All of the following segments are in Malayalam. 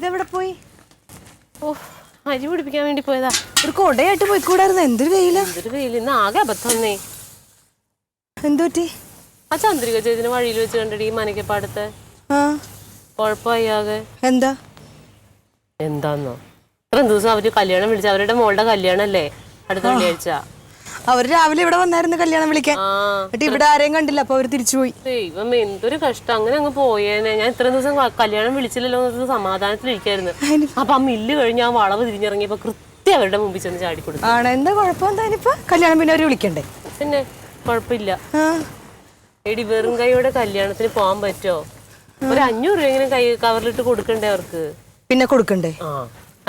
ഇതെവിടെ പോയി? ഓ, അരി പിടിപ്പിക്കാൻ വേണ്ടി പോയതാ. ഒരു കൊടയായിട്ട് പോയിക്കൂടായിരുന്നു. എന്തൊരു വെയില. ഇന്ന് ആകെ അബദ്ധന്നേ. എന്തുപറ്റി? ആ ചന്ദ്രിക ചേച്ചിന് വഴിയിൽ വെച്ച് കണ്ടടി മനക്കപ്പാടത്ത്. കൊഴപ്പായി ആകെ. എന്താന്നോ ഇത്രയും ദിവസം അവര് കല്യാണം വിളിച്ച, അവരുടെ മോളുടെ കല്യാണം അല്ലേ അടുത്ത വെള്ളിയാഴ്ച. അവര് രാവിലെ ഇവിടെ വന്നായിരുന്നു കല്യാണം വിളിക്കാൻ. ഇവിടെ ആരെയും കണ്ടില്ല, അപ്പൊ അവര് തിരിച്ചുപോയി. ദൈവം, എന്തൊരു കഷ്ടം. അങ്ങനെ അങ്ങ് പോയേനെ. ഞാൻ ഇത്രയും ദിവസം കല്യാണം വിളിച്ചില്ലല്ലോ എന്ന് സമാധാനത്തിലിരിക്കായിരുന്നു. അപ്പൊ ആ മില്ല് കഴിഞ്ഞ് ആ വളവ് തിരിഞ്ഞിറങ്ങിയപ്പോ കൃത്യം അവരുടെ മുമ്പിൽ ചെന്ന് ചാടിക്കൊടുത്തു. എന്താ കുഴപ്പം? എന്തായാലും കല്യാണം പിന്നെ അവര് വിളിക്കണ്ടേ? പിന്നെ കുഴപ്പമില്ല. എടി, വെറും കൈയോടെ കല്യാണത്തിന് പോകാൻ പറ്റോ? ഒരു 500 രൂപ എങ്ങനെ കൈ കവറിലിട്ട് കൊടുക്കണ്ടേ അവർക്ക്? പിന്നെ കൊടുക്കണ്ടേ?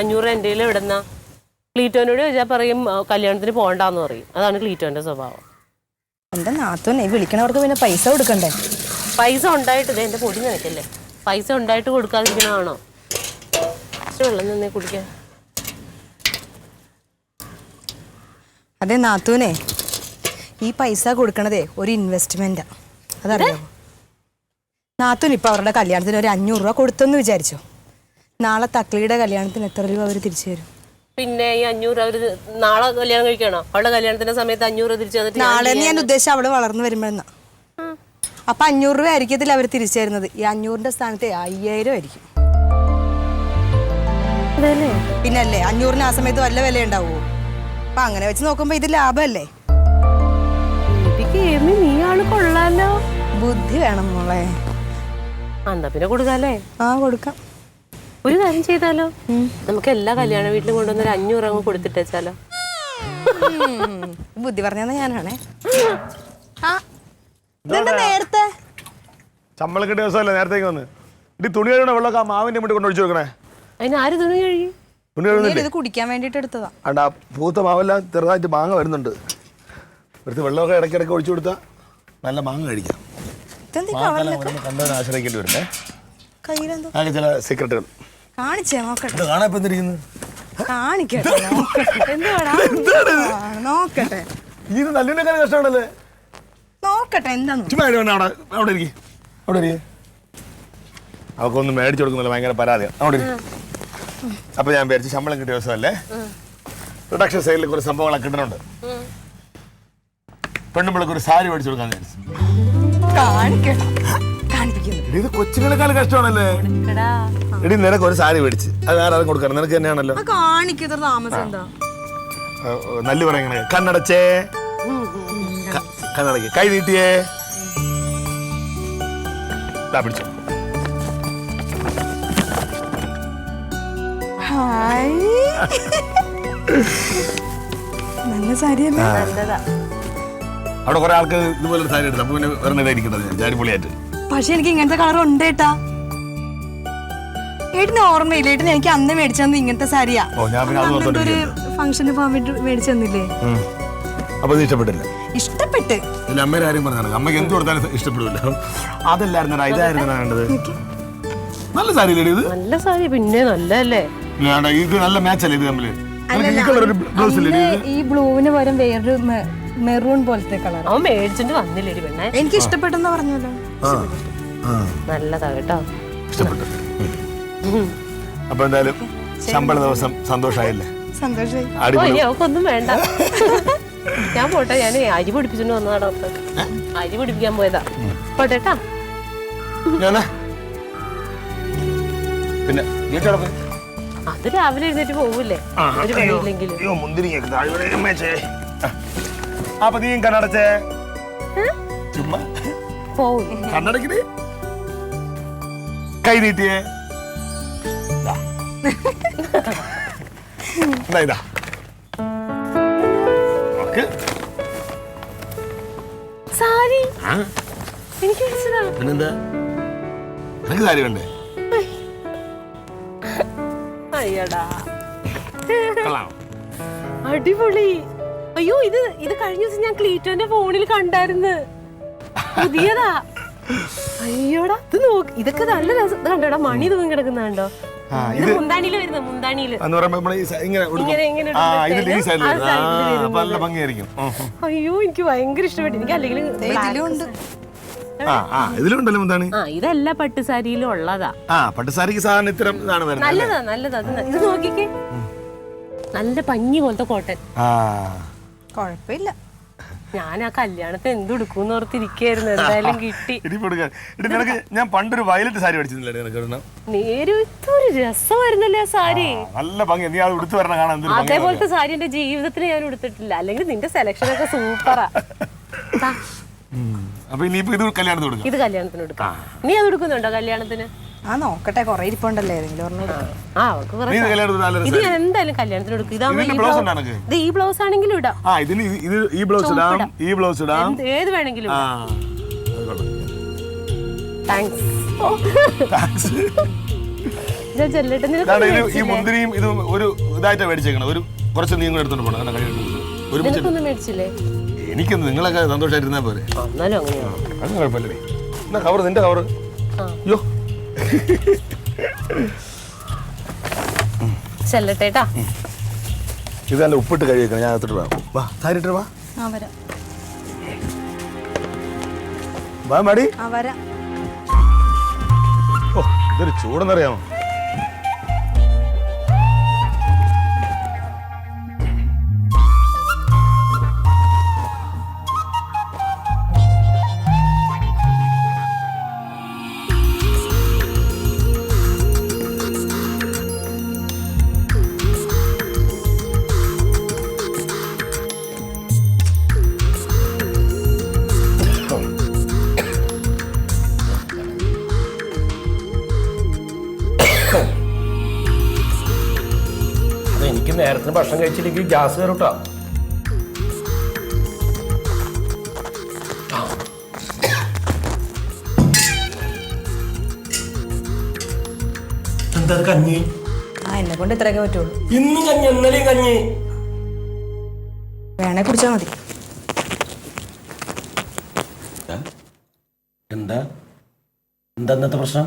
500 എന്റെ എവിടെന്നാ? ക്ലീറ്റോനോട് ചോദിച്ചാൽ പറയും കല്യാണത്തിന് പോകണ്ടെന്ന് പറയും. അതാണ് ക്ലീറ്റോന്റെ സ്വഭാവം. എന്താ നാത്തോനെ വിളിക്കണവർക്ക് പിന്നെ പൈസ കൊടുക്കണ്ടേ? പൈസ ഉണ്ടായിട്ട് എന്റെ പൊടി നിനക്കല്ലേ, പൈസ ഉണ്ടായിട്ട് കൊടുക്കാതിരിക്കണതാണോ? വെള്ളം നിന്നേ കുടിക്കാൻ. അതെ നാത്തൂനെ, ഈ പൈസ കൊടുക്കണതേ ഒരു ഇൻവെസ്റ്റ്മെന്റാ. അതറിയാമോ? നാത്തൂൻ ഇപ്പൊ അവരുടെ കല്യാണത്തിന് ഒരു 500 രൂപ കൊടുത്തെന്ന് വിചാരിച്ചോ, നാളെ തക്ലിയുടെ കല്യാണത്തിന് എത്ര രൂപ അവര് തിരിച്ചു തരും? പിന്നെ ഈ 500 അവര് നാളെ കല്യാണം കഴിക്കണോ? അവളുടെ കല്യാണത്തിന്റെ സമയത്ത് 500 തിരിച്ചു തന്നിട്ട് നാളെ ഞാൻ ഉദ്ദേശിച്ച അവള് വളർന്നു വരുമ്പോഴെന്നാ. അപ്പൊ 500 രൂപ ആയിരിക്കത്തില്ല അവര് തിരിച്ചു തരുന്നത്. ഈ 500ന്റെ സ്ഥാനത്ത് 5000 ആയിരിക്കും. പിന്നല്ലേ 500ന് ആ സമയത്ത് വല്ല വില ഉണ്ടാവുമോ? അപ്പൊ അങ്ങനെ വെച്ച് നോക്കുമ്പോ ഇത് ലാഭമല്ലേ? നീ ആള് കൊള്ളാലോ. ബുദ്ധി വേണം മോളെ. എന്നാ പിന്നെ കൊടുക്കാല്ലേ? കൊടുക്കാം. ഒരു കാര്യം ചെയ്താലോ, നമുക്ക് എല്ലാ കല്യാണ വീട്ടിലും കൊണ്ടുവന്ന് ഒരു 500 അങ്ങ് കൊടുത്തിട്ടാലോ? ബുദ്ധി പറഞ്ഞ ഞാനാണേ. നേരത്തെ ചമ്മളക്കെട്ട് ദിവസമല്ലേ നേരത്തേക്ക് വന്ന് തുണി കഴുകണ വെള്ളമൊക്കെ ആ മാവിന്റെ മുന്നിൽ കൊണ്ട് ഒഴിച്ചു വെക്കണേ. അതിന് ആര് തുണി കഴുകി? ഇത് കുടിക്കാൻ വേണ്ടിട്ട് എടുത്തതാ. ആ പൂത്ത മാവെല്ലാം ചെറുതായിട്ട് മാങ്ങ വരുന്നുണ്ട്. ഇവിടുത്തെ വെള്ളമൊക്കെ ഇടയ്ക്കിടയ്ക്ക് ഒഴിച്ചു കൊടുത്താൽ നല്ല മാങ്ങ കഴിക്കാം. കണ്ടവനെ ആശ്രയിക്കേണ്ടി വരുന്നേ. ചില സീക്രട്ടുകൾ കാണിച്ചേ നോക്കട്ടെ. കാണാൻ ഇപ്പൊ എന്തിരിക്കുന്നു? നോക്കട്ടെ. ഇത് നല്ലിനേക്കാൾ കഷ്ടമാണല്ലേ. നോക്കട്ടെ എന്താന്ന്. ചുമ്മാ അവിടെ ഇരിക്കും. അവിടെ ഇരിക്കും. അവക്കൊന്നും മേടിച്ചു കൊടുക്കുന്നില്ല, ഭയങ്കര പരാതിയാണ്. അവിടെ ഇരിക്കും. അപ്പൊ ഞാൻ വിചാരിച്ചു ശമ്പളം കിട്ടിയ ദിവസമല്ലേ, പ്രൊഡക്ഷൻ സൈഡിൽ കുറച്ച് സംഭവങ്ങളൊക്കെ കിട്ടുന്നുണ്ട്. പെണ്ണുമ്പിളക്ക് ഒരു സാരി മേടിച്ചു കൊടുക്കാൻ വിചാരിച്ചു. ഇത് കൊച്ചുങ്ങളെക്കാൾ കഷ്ടമാണല്ലേ. എടി നിനക്ക് ഒരു സാരി മേടിച്ച് അത് വേറെ ആരും കൊടുക്കണം, നിനക്ക് തന്നെയാണല്ലോ. നല്ല പറയണേ. കണ്ണടച്ചേ, കണ്ണടക്ക്, കൈ നീട്ടിയേ, പിടിച്ചോ. നല്ല സാരിയല്ലേ? അവിടെ കുറെ ആൾക്ക് ഇതുപോലെ സാരി എടുത്തു. അപ്പൊ പിന്നെ വേറെ ഇതായിരിക്കുന്നത് ജാരിപൊളിയായിട്ട്. പക്ഷെ എനിക്ക് ഇങ്ങനത്തെ കളർ ഉണ്ട് ഏട്ടാ. ഏട്ടിന് ഓർമ്മയില്ല? ഏട്ടിന് എനിക്ക് അന്ന് മേടിച്ചത് ഇങ്ങനത്തെ സാരിയാ. ഒരു ഫംഗ്ഷന് പോകാൻ വേണ്ടി മേടിച്ചു തന്നില്ലേ? അപ്പൊ ഇഷ്ടപ്പെട്ടില്ല? ഇഷ്ടപ്പെട്ട്. അമ്മയുടെ കാര്യം പറഞ്ഞാൽ അമ്മയ്ക്ക് എന്ത് കൊടുത്താലും ഇഷ്ടപ്പെടില്ല. അതല്ലായിരുന്നടാ, ഇതായിരുന്നു വേണ്ടത്. നല്ല സാരി ഇത്. നല്ല സാരി പിന്നെ നല്ലല്ലേ. ഇത് നല്ല മാച്ച് അല്ലേ ഇത് തമ്മില്? ഈ ബ്ലൂവിന് പകരം വേറൊരു മെറൂൺ പോലത്തെ കളർ അവൻ മേടിച്ചിട്ട് വന്നില്ലേ പെണ്ണെ? എനിക്ക് ഇഷ്ടപ്പെട്ടെന്ന് പറഞ്ഞല്ലോ. നല്ലതാ കേട്ടോ. ഇഷ്ടപ്പെട്ടു. അപ്പൊ എന്തായാലും ശമ്പള ദിവസം സന്തോഷായില്ലേ? സന്തോഷായി. അവക്കൊന്നും വേണ്ട. ഞാൻ പോട്ടെ, ഞാൻ അരി പിടിപ്പിച്ചിട്ട് വന്നതാ ഡോക്ടർ. അരി പിടിപ്പിക്കാൻ പോയതാ. പോട്ടേട്ടാ. പിന്നെ അത് രാവിലെ എഴുന്നേറ്റ് പോവൂലേ ഒരു വഴിയില്ലെങ്കിലും. അപ്പൊ നീ കണ്ണടച്ചേ. ചുമ്മാ കണ്ണടക്കിട്ട് കൈ നീട്ടിയേ. ഇതാ സാരി എനിക്ക് പിന്നെന്താ, നിനക്ക് സാരി വേണ്ടേ? അയ്യടാ, അടിപൊളി. അയ്യോ, ഇത് കഴിഞ്ഞ ദിവസം ഞാൻ ക്ലീറ്റോന്റെ ഫോണിൽ കണ്ടായിരുന്നു. പുതിയതാ. അയ്യോടാ, ഇത് നോക്ക്. ഇതൊക്കെ നല്ല രസം. കണ്ടോടാ, മണി തൂങ്ങി കിടക്കുന്ന കണ്ടോ? മുന്താണിയില് വരുന്ന മുന്താണിയില്. അയ്യോ, എനിക്ക് ഭയങ്കര ഇഷ്ടപ്പെട്ടു. എനിക്ക് അല്ലെങ്കിൽ ഇതിലുണ്ടല്ലോ എന്താണ്? ഇതല്ല പട്ടുസാരിയിലും ഉള്ളതാ. പട്ടുസാരിക്ക് സാധാരണ ഇത്തരം ഇതാണ് വരുന്നത്. നല്ലതാ നല്ലതാ. ഇത് നോക്കിക്കേ, നല്ല പഞ്ഞി പോലത്തെ കോട്ടൺ. കുഴപ്പമില്ല. ഞാൻ ആ കല്യാണത്തിന് എന്തുടുക്കൂന്ന് ഓർത്തിരിക്കായിരുന്നു. എന്തായാലും കിട്ടി. ഞാൻ പണ്ടൊരു വയലറ്റ് സാരി മേടിച്ചിരുന്നില്ലേ? നേരെ ഒരു രസമായിരുന്നല്ലേ ആ സാരി. നല്ല ഭംഗി. നീ അത് ഉടുത്തു വരണം കാണാൻ. അതേപോലത്തെ സാരി എന്റെ ജീവിതത്തിൽ ഞാൻ ഉടുത്തിട്ടില്ല. അല്ലെങ്കിൽ നിന്റെ സെലക്ഷൻ ഒക്കെ സൂപ്പറാ. അപ്പൊ ഇനിയിപ്പോ ഇത് കല്യാണത്തിന് കൊടുക്കാം. ഇത് കല്യാണത്തിന് എടുക്കാം. നീ അത് എടുക്കുന്നുണ്ടോ കല്യാണത്തിന്? നോക്കട്ടെ, കൊറേ ഇരിപ്പുണ്ടല്ലേ ഏതെങ്കിലും ഒരെണ്ണം എടുക്കാം. ഇത് ഞാൻ എന്തായാലും കല്യാണത്തിന് എടുക്കും. ഇത് ഈ ബ്ലൗസ് ആണെങ്കിലും ഇടാം. ഏത് വേണമെങ്കിലും. ഈ മുന്തിരിയും ഇത് ഒരു ഇതായിട്ട് മേടിച്ചേക്കണം. ഒരു കുറച്ച് നീ എടുത്തോണ്ട് പോകണം. മേടിച്ചില്ലേ? എനിക്കൊന്ന് നിങ്ങളൊക്കെ സന്തോഷമായിട്ടിരുന്നാ പോലെ. അത് കുഴപ്പമില്ലേ? എന്നാ കവർ, നിന്റെ കവർ. അയ്യോ, ചെല്ലട്ടേട്ടാ. ഇത് നല്ല ഉപ്പിട്ട് കഴിക്കണം. ഞാൻ അകത്തോട്ട് വാ. വാ, സാരി ഇട്ട് വാ. വാ മടി. ഓ, ഇതൊരു ചൂടെന്നറിയാമോ? എനിക്ക് നേരത്തിന് ഭക്ഷണം കഴിച്ചില്ലെങ്കിൽ ഗ്യാസ് കയറൂട്ടോ. എന്താ കഞ്ഞി? എന്നെ കൊണ്ട് ഇത്രയൊക്കെ പറ്റുള്ളൂ. ഇന്നും കഞ്ഞി, ഇന്നലെയും കഞ്ഞി. വേണേ കുടിച്ചാ മതി. എന്താ ഇന്നത്തെ പ്രശ്നം?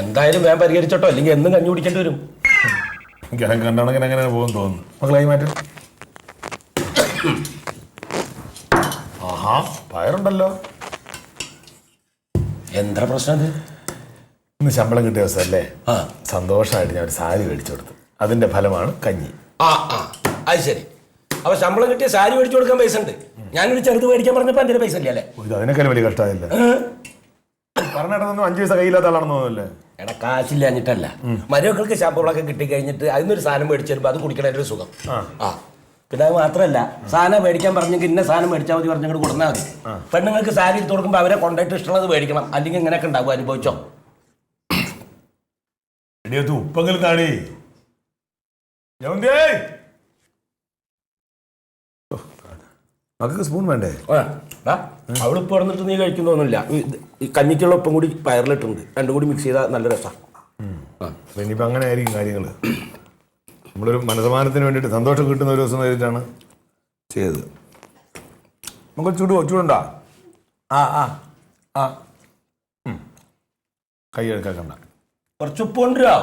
എന്തായാലും വേഗം പരിഹരിച്ചോട്ടോ, അല്ലെങ്കിൽ എന്നും കഞ്ഞി കുടിക്കേണ്ടി വരും. കിഴങ്ങ് കണ്ടാണെങ്കിൽ അങ്ങനെ പോകും തോന്നുന്നു. മക്കളായി മാറ്റും. ആഹാ, പയറുണ്ടല്ലോ. എന്താ പ്രശ്നം? ഇന്ന് ശമ്പളം കിട്ടിയ ദിവസം അല്ലേ? സന്തോഷമായിട്ട് ഞാൻ ഒരു സാരി മേടിച്ചു കൊടുത്തു. അതിന്റെ ഫലമാണ് കഞ്ഞി. അത് ശരി. അപ്പൊ ശമ്പളം കിട്ടിയ സാരി മേടിച്ചു കൊടുക്കാൻ പൈസ ഉണ്ട്. ഞാനൊരു ചെറുത് മേടിക്കാൻ പറഞ്ഞപ്പോ എന്റെ പൈസ ഇല്ല അല്ലേ? അതിനേക്കാളും വലിയ കഷ്ടമായില്ല. പറഞ്ഞിട്ടൊന്നും 5 പൈസ കയ്യില്ലാത്ത ആളാണെന്ന് തോന്നുന്നല്ലേ? എടാ, കാശില്ലാഞ്ഞിട്ടല്ല. മരുമക്കൾക്ക് ശമ്പളമൊക്കെ കിട്ടിക്കഴിഞ്ഞിട്ട് അതിനൊരു സാധനം മേടിച്ചു തരുമ്പോൾ അത് കുടിക്കണ ഒരു സുഖം. പിന്നെ അത് മാത്രമല്ല, സാധനം മേടിക്കാൻ പറഞ്ഞെങ്കിൽ ഇന്ന സാധനം മേടിച്ചാൽ മതി പറഞ്ഞിട്ട് കൊടുത്താൽ മതി. പെണ്ണുങ്ങൾക്ക് സാരി എടുത്ത് കൊടുക്കുമ്പോൾ അവരെ കൊണ്ടായിട്ട് ഇഷ്ടമുള്ളത് മേടിക്കണം. അല്ലെങ്കിൽ ഇങ്ങനെയൊക്കെ ഉണ്ടാവും. അനുഭവിച്ചോ? ഉപ്പെങ്കിലും താടി. മക്കൾക്ക് സ്പൂൺ വേണ്ടേ? അവളിപ്പോൾ പറഞ്ഞിട്ട് നീ കഴിക്കുന്നൊന്നുമില്ല. ഈ കഞ്ഞിക്കുള്ള ഉപ്പും കൂടി പയറിലിട്ടുണ്ട്. രണ്ടും കൂടി മിക്സ് ചെയ്താൽ നല്ല രസമാണ്. ഇനിയിപ്പോൾ അങ്ങനെ ആയിരിക്കും കാര്യങ്ങൾ. നമ്മളൊരു മനസ്സമാനത്തിന് വേണ്ടിയിട്ട് സന്തോഷം കിട്ടുന്ന ഒരു ദിവസം നേരിട്ടാണ് ചെയ്തത്. നമുക്ക് ചൂടുണ്ടോ? കൈ എടുക്കാൻ കണ്ട കുറച്ച് ഉപ്പ് കൊണ്ടുവരാ.